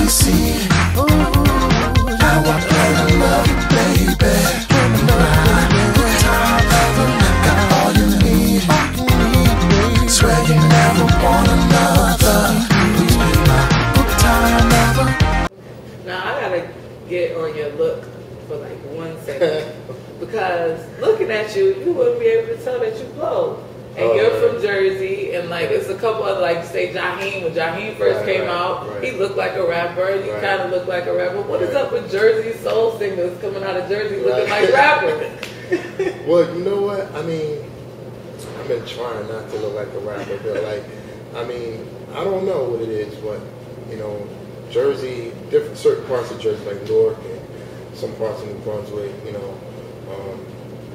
see. Now I better love you, baby. Good time lover, got all you need. Swear you never want another. Please be my good time lover. Now I gotta get on your look for like 1 second. Because looking at you, you wouldn't be able to tell that you blow. And you're from Jersey, and like it's a couple of like say Jaheim. When Jaheim first came out, he looked like a rapper. You kind of look like a rapper. What is up with Jersey soul singers coming out of Jersey looking like rappers? Well, you know what? I mean, I've been trying not to look like a rapper, but like, I mean, I don't know what it is, but you know, Jersey, different certain parts of Jersey, like Newark and some parts of New Brunswick, you know.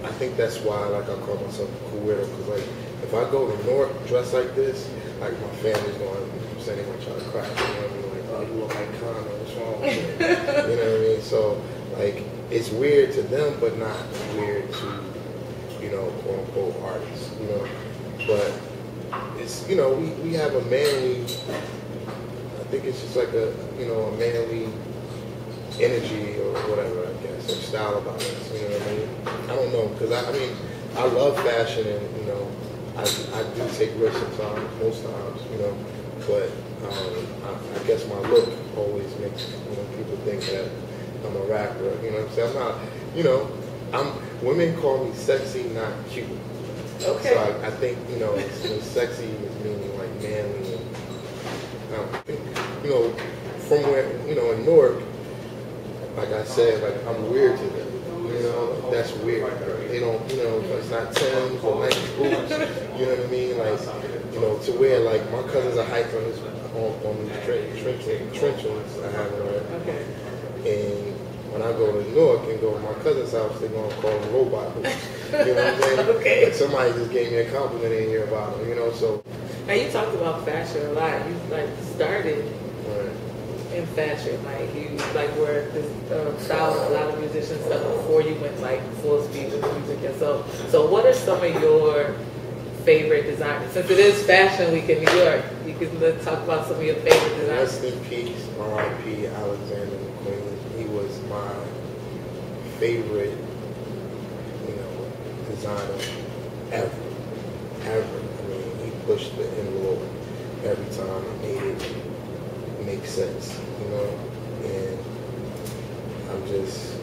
I think that's why, like, I call myself a cool weirdo, because, like, if I go to Newark dressed like this, like, my family's going, I'm saying they're going to try to crack, you know what I mean? Like, oh, you look like Connor, what's wrong with you? You know what I mean? So, like, it's weird to them, but not weird to, you know, quote-unquote artists, you know? But it's, you know, we have a manly, I think it's just like a, you know, a manly energy or whatever, I guess, or style about us, you know what I mean? I don't know, because I mean, I love fashion and, you know, I do take risks sometimes, most times, you know, but I guess my look always makes, you know, people think that I'm a rapper, you know what I'm saying? I'm not, you know, women call me sexy, not cute. Okay. So I think, you know, sexy is meaning like manly and, I think, you know, from where, you know, in Newark, like I said, like I'm weird to them. You know, that's weird. They don't, you know, it's not Timbs or Nike boots. You know what I mean? Like, you know, to where like my cousins are hiking on these trenches I have on. Okay. And when I go to Newark and go to my cousin's house, they're gonna call them robot boots. You know what I'm saying? Okay. Like somebody just gave me a compliment in here about them. You know, so. Now you talked about fashion a lot. You like started. Right. In fashion, like you like were this style a lot of musicians stuff before you went like full speed with music, and so what are some of your favorite designers? Since it is Fashion Week in New York, you can let's talk about some of your favorite designers. Rest in peace, R.I.P. Alexander McQueen. He was my favorite, you know, designer ever. I mean, he pushed the envelope every time. He made it make sense, you know, and I'm just,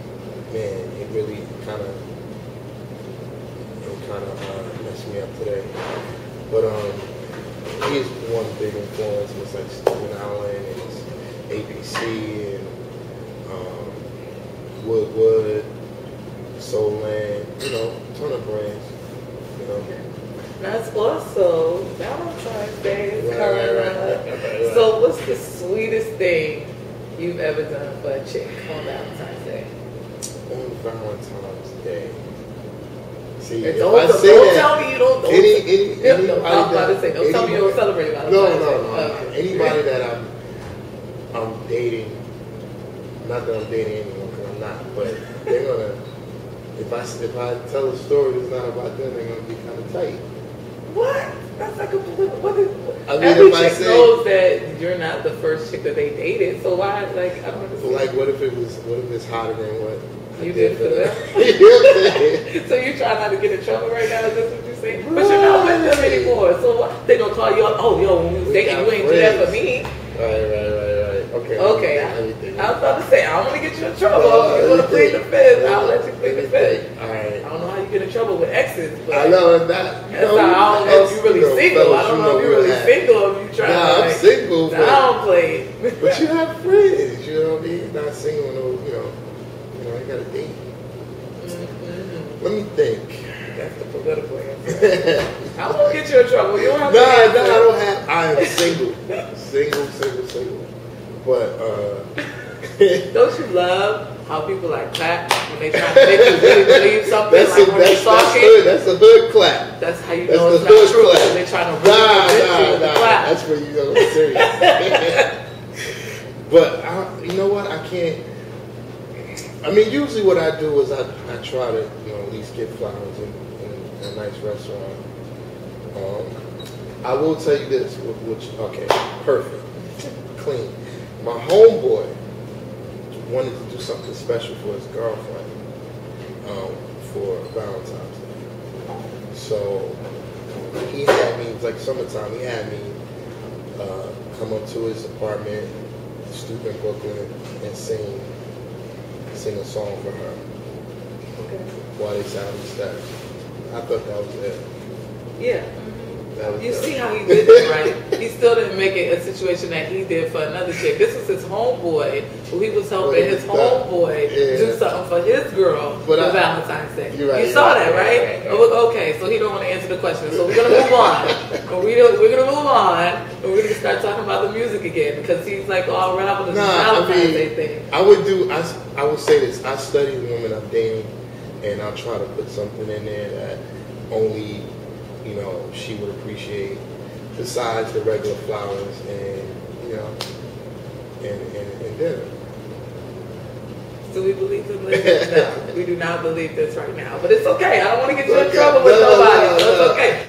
man, it really kind of messed me up today. But he's one big influence was like Stephen Allen and his ABC and Woodwood, Soulland, you know, a ton of brands, you know. That's also Valentine's Day is coming up. Right. So what's the sweetest thing you've ever done for a chick on Valentine's Day? On Valentine's Day. See, Don't tell me you don't. I'm about to say, don't tell me you don't celebrate Valentine's Day. No. Anybody that I'm dating, not that I'm dating anyone, because I'm not, but they're gonna. If I tell a story that's not about them, they're gonna be kind of tight. What? That's like a what is, I mean, every if I chick say, knows that you're not the first chick that they dated, so why? Like I don't understand. Like, what if it's hotter than what you did for them? You know what I'm saying? So you try not to get in trouble right now? Is that what you're saying? But you're not with them anymore. So what? They gonna call you up? Oh, yo, when we was dating, you ain't do that for me. Right. Okay. I was about to say, I don't want to get you in trouble. If you want to plead the fifth, I'll let you plead the fifth. All right. I don't know how you get in trouble with exes, but I know that. I don't know if you're really single. I don't know if you're really single or if you're trying to I'm single, downplay. But you have friends, you know what I mean? You're not single, no, you know, I got a date. Mm-hmm. Let me think. That's the political answer. I won't get you in trouble. You don't have to. I am single. Single. But, don't you love how people like clap when they try to make you really believe something? When they talking? That's a hood clap. That's how you know it's not true. Clap. They're trying to Nah. That's where you go serious. But, you know what? I can't. I mean, usually what I do is I try to, you know, at least get flowers in a nice restaurant. I will tell you this, which, okay, perfect, clean. my homeboy wanted to do something special for his girlfriend for Valentine's Day. So he had me, it was like summertime, he had me come up to his apartment, stoop in Brooklyn, and sing a song for her. Okay. While they sounded steps. I thought that was it. Yeah. That was You it. see how he did it, right? He still didn't make it a situation that he did for another chick. This was his homeboy, who he was helping his homeboy do something for his girl for Valentine's Day. Right, you saw that, right? Okay, so he don't want to answer the question. So we're gonna move on. We're gonna move on, and we're gonna start talking about the music again because he's like all around with the Valentine's Day thing. I would say this. I study the women I'm dating, and I'll try to put something in there that only, you know, she would appreciate, besides the regular flowers and, you know, and dinner. Do we believe this? No, we do not believe this right now. But it's okay. I don't want to get you in trouble with nobody. So it's okay.